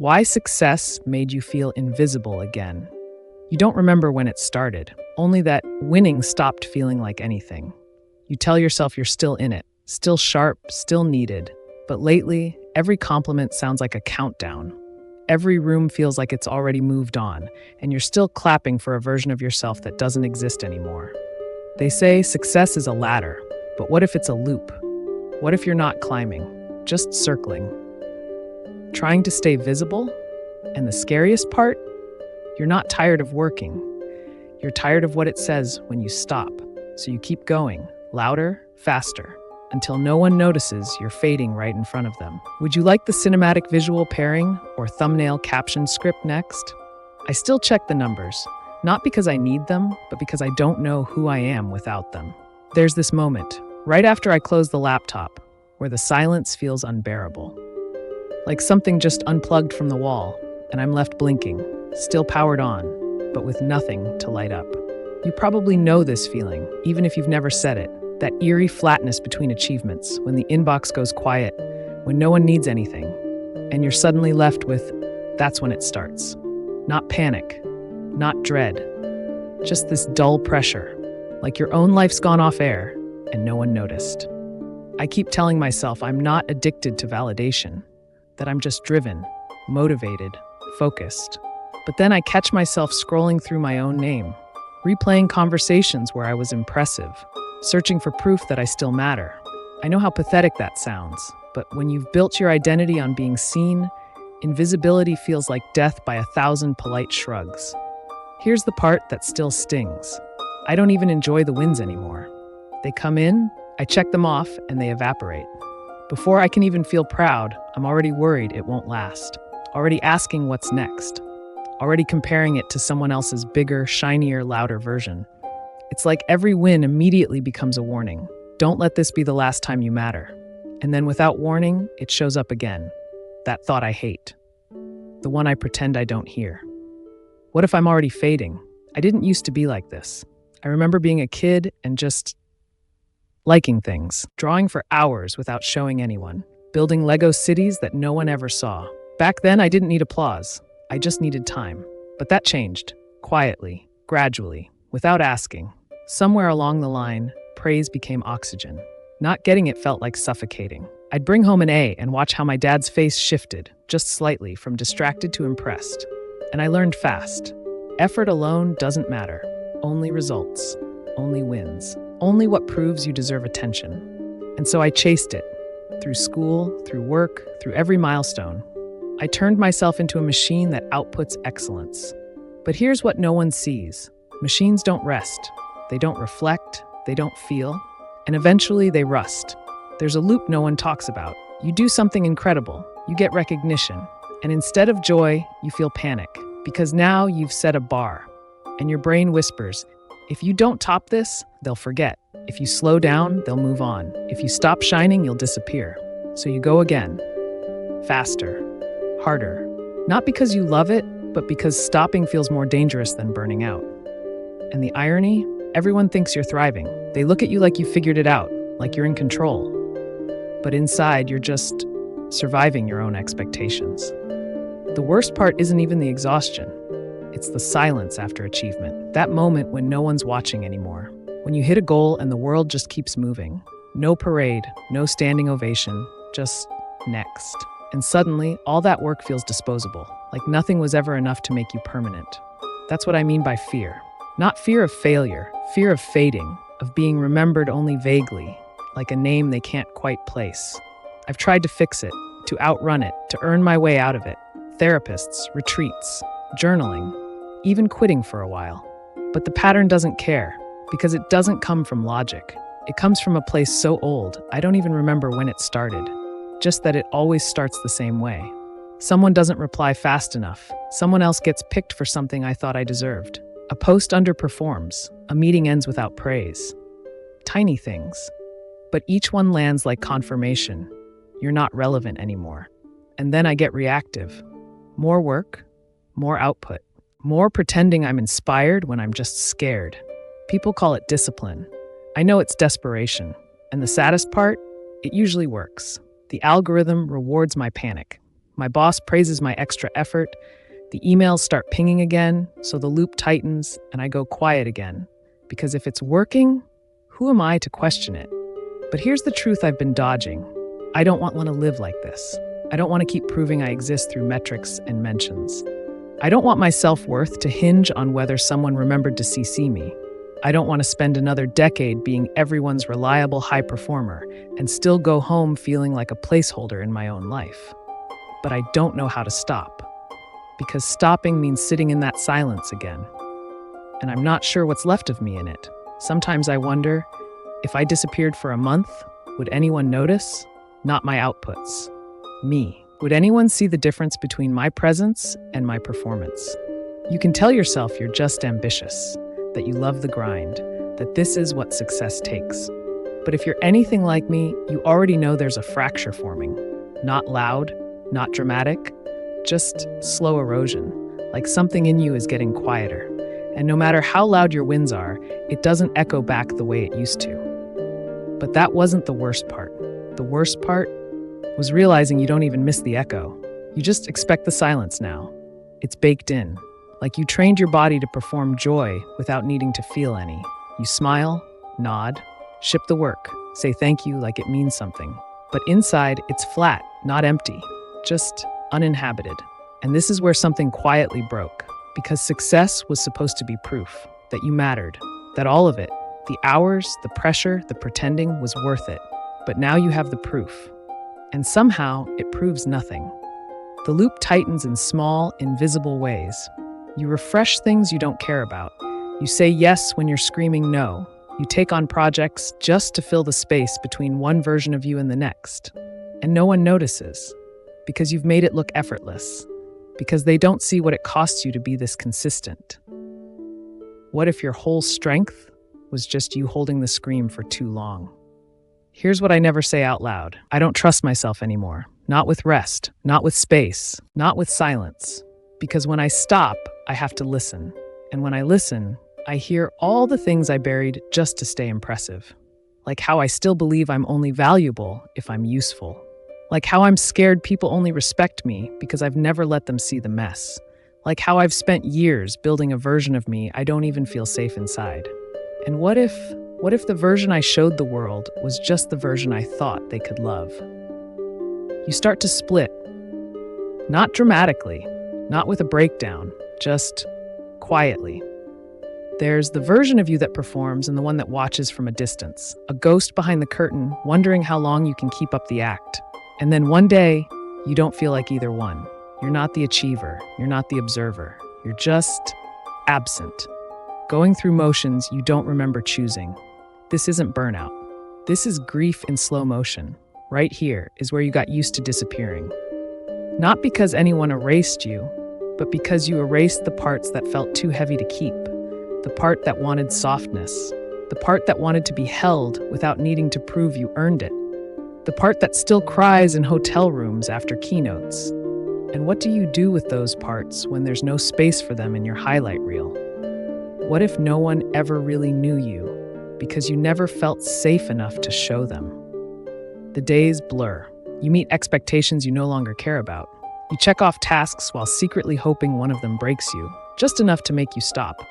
Why success made you invisible invisible again. You don't remember when it started, only that winning stopped feeling like anything. You tell yourself you're still in it, still sharp, still needed. But lately, every compliment sounds like a countdown. Every room feels like it's already moved on, and you're still clapping for a version of yourself that doesn't exist anymore. They say success is a ladder, but what if it's a loop? What if you're not climbing, just circling? Trying to stay visible? And the scariest part? You're not tired of working. You're tired of what it says when you stop. So you keep going, louder, faster, until no one notices you're fading right in front of them. Would you like the cinematic visual pairing or thumbnail caption script next? I still check the numbers, not because I need them, but because I don't know who I am without them. There's this moment, right after I close the laptop, where the silence feels unbearable. Like something just unplugged from the wall, and I'm left blinking, still powered on, but with nothing to light up. You probably know this feeling, even if you've never said it. That eerie flatness between achievements, when the inbox goes quiet, when no one needs anything, and you're suddenly left with, that's when it starts. Not panic, not dread, just this dull pressure, like your own life's gone off air and no one noticed. I keep telling myself I'm not addicted to validation, that I'm just driven, motivated, focused. But then I catch myself scrolling through my own name, replaying conversations where I was impressive, searching for proof that I still matter. I know how pathetic that sounds, but when you've built your identity on being seen, invisibility feels like death by 1,000 polite shrugs. Here's the part that still stings. I don't even enjoy the wins anymore. They come in, I check them off, and they evaporate. Before I can even feel proud, I'm already worried it won't last. Already asking what's next. Already comparing it to someone else's bigger, shinier, louder version. It's like every win immediately becomes a warning. Don't let this be the last time you matter. And then without warning, it shows up again. That thought I hate. The one I pretend I don't hear. What if I'm already fading? I didn't used to be like this. I remember being a kid and just liking things, drawing for hours without showing anyone, building Lego cities that no one ever saw. Back then, I didn't need applause. I just needed time. But that changed, quietly, gradually, without asking. Somewhere along the line, praise became oxygen. Not getting it felt like suffocating. I'd bring home an A and watch how my dad's face shifted, just slightly, from distracted to impressed. And I learned fast. Effort alone doesn't matter. Only results. Only wins. Only what proves you deserve attention. And so I chased it. Through school, through work, through every milestone. I turned myself into a machine that outputs excellence. But here's what no one sees. Machines don't rest. They don't reflect. They don't feel. And eventually they rust. There's a loop no one talks about. You do something incredible. You get recognition. And instead of joy, you feel panic. Because now you've set a bar. And your brain whispers, if you don't top this, they'll forget. If you slow down, they'll move on. If you stop shining, you'll disappear. So you go again. Faster. Harder. Not because you love it, but because stopping feels more dangerous than burning out. And the irony? Everyone thinks you're thriving. They look at you like you figured it out, like you're in control. But inside, you're just surviving your own expectations. The worst part isn't even the exhaustion. It's the silence after achievement. That moment when no one's watching anymore. When you hit a goal and the world just keeps moving. No parade, no standing ovation, just next. And suddenly, all that work feels disposable, like nothing was ever enough to make you permanent. That's what I mean by fear. Not fear of failure, fear of fading, of being remembered only vaguely, like a name they can't quite place. I've tried to fix it, to outrun it, to earn my way out of it. Therapists, retreats, journaling, even quitting for a while. But the pattern doesn't care, because it doesn't come from logic. It comes from a place so old, I don't even remember when it started. Just that it always starts the same way. Someone doesn't reply fast enough. Someone else gets picked for something I thought I deserved. A post underperforms. A meeting ends without praise. Tiny things. But each one lands like confirmation. You're not relevant anymore. And then I get reactive. More work, more output, more pretending I'm inspired when I'm just scared. People call it discipline. I know it's desperation. And the saddest part, it usually works. The algorithm rewards my panic. My boss praises my extra effort. The emails start pinging again, so the loop tightens and I go quiet again. Because if it's working, who am I to question it? But here's the truth I've been dodging. I don't want to live like this. I don't want to keep proving I exist through metrics and mentions. I don't want my self-worth to hinge on whether someone remembered to CC me. I don't want to spend another decade being everyone's reliable high performer and still go home feeling like a placeholder in my own life. But I don't know how to stop, because stopping means sitting in that silence again. And I'm not sure what's left of me in it. Sometimes I wonder, if I disappeared for a month, would anyone notice? Not my outputs. Me. Would anyone see the difference between my presence and my performance? You can tell yourself you're just ambitious, that you love the grind, that this is what success takes. But if you're anything like me, you already know there's a fracture forming. Not loud, not dramatic, just slow erosion, like something in you is getting quieter. And no matter how loud your wins are, it doesn't echo back the way it used to. But that wasn't the worst part. The worst part was realizing you don't even miss the echo. You just expect the silence now. It's baked in, like you trained your body to perform joy without needing to feel any. You smile, nod, ship the work, say thank you like it means something. But inside, it's flat, not empty, just uninhabited. And this is where something quietly broke, because success was supposed to be proof that you mattered, that all of it, the hours, the pressure, the pretending was worth it. But now you have the proof. And somehow, it proves nothing. The loop tightens in small, invisible ways. You refresh things you don't care about. You say yes when you're screaming no. You take on projects just to fill the space between one version of you and the next. And no one notices, because you've made it look effortless, because they don't see what it costs you to be this consistent. What if your whole strength was just you holding the scream for too long? Here's what I never say out loud. I don't trust myself anymore. Not with rest, not with space, not with silence. Because when I stop, I have to listen. And when I listen, I hear all the things I buried just to stay impressive. Like how I still believe I'm only valuable if I'm useful. Like how I'm scared people only respect me because I've never let them see the mess. Like how I've spent years building a version of me I don't even feel safe inside. And what if the version I showed the world was just the version I thought they could love? You start to split. Not dramatically, not with a breakdown, just quietly. There's the version of you that performs and the one that watches from a distance, a ghost behind the curtain, wondering how long you can keep up the act. And then one day, you don't feel like either one. You're not the achiever, you're not the observer, you're just absent. Going through motions you don't remember choosing. This isn't burnout. This is grief in slow motion. Right here is where you got used to disappearing. Not because anyone erased you, but because you erased the parts that felt too heavy to keep. The part that wanted softness. The part that wanted to be held without needing to prove you earned it. The part that still cries in hotel rooms after keynotes. And what do you do with those parts when there's no space for them in your highlight reel? What if no one ever really knew you because you never felt safe enough to show them? The days blur. You meet expectations you no longer care about. You check off tasks while secretly hoping one of them breaks you, just enough to make you stop.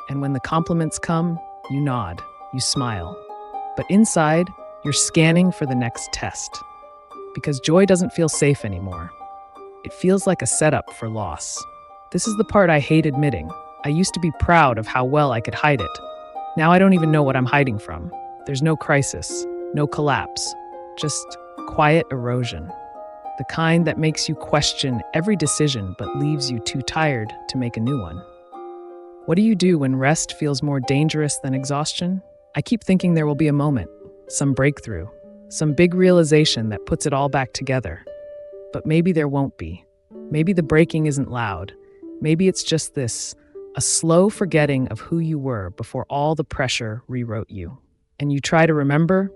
And when the compliments come, you nod, you smile. But inside, you're scanning for the next test. Because joy doesn't feel safe anymore. It feels like a setup for loss. This is the part I hate admitting. I used to be proud of how well I could hide it. Now I don't even know what I'm hiding from. There's no crisis, no collapse, just quiet erosion. The kind that makes you question every decision but leaves you too tired to make a new one. What do you do when rest feels more dangerous than exhaustion? I keep thinking there will be a moment, some breakthrough, some big realization that puts it all back together. But maybe there won't be. Maybe the breaking isn't loud. Maybe it's just this, a slow forgetting of who you were before all the pressure rewrote you. And you try to remember,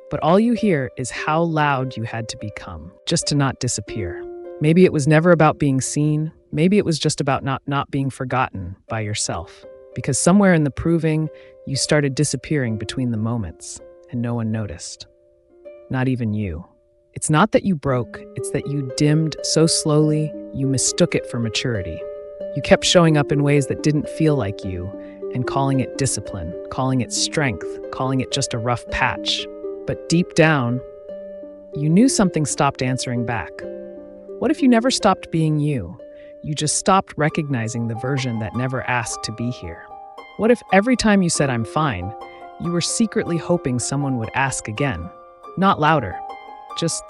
but all you hear is how loud you had to become just to not disappear. Maybe it was never about being seen. Maybe it was just about not being forgotten by yourself. Because somewhere in the proving, you started disappearing between the moments, and no one noticed. Not even you. It's not that you broke, it's that you dimmed so slowly you mistook it for maturity. You kept showing up in ways that didn't feel like you and calling it discipline, calling it strength, calling it just a rough patch. But deep down, you knew something stopped answering back. What if you never stopped being you? You just stopped recognizing the version that never asked to be here. What if every time you said, "I'm fine," you were secretly hoping someone would ask again? Not louder, just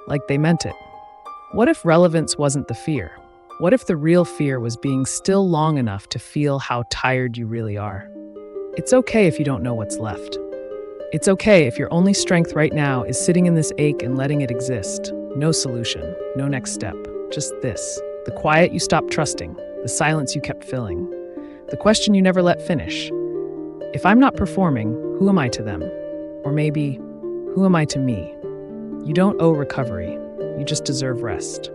like they meant it. What if relevance wasn't the fear? What if the real fear was being still long enough to feel how tired you really are? It's okay if you don't know what's left. It's okay if your only strength right now is sitting in this ache and letting it exist. No solution, no next step, just this. The quiet you stopped trusting, the silence you kept filling, the question you never let finish. If I'm not performing, who am I to them? Or maybe, who am I to me? You don't owe recovery, you just deserve rest.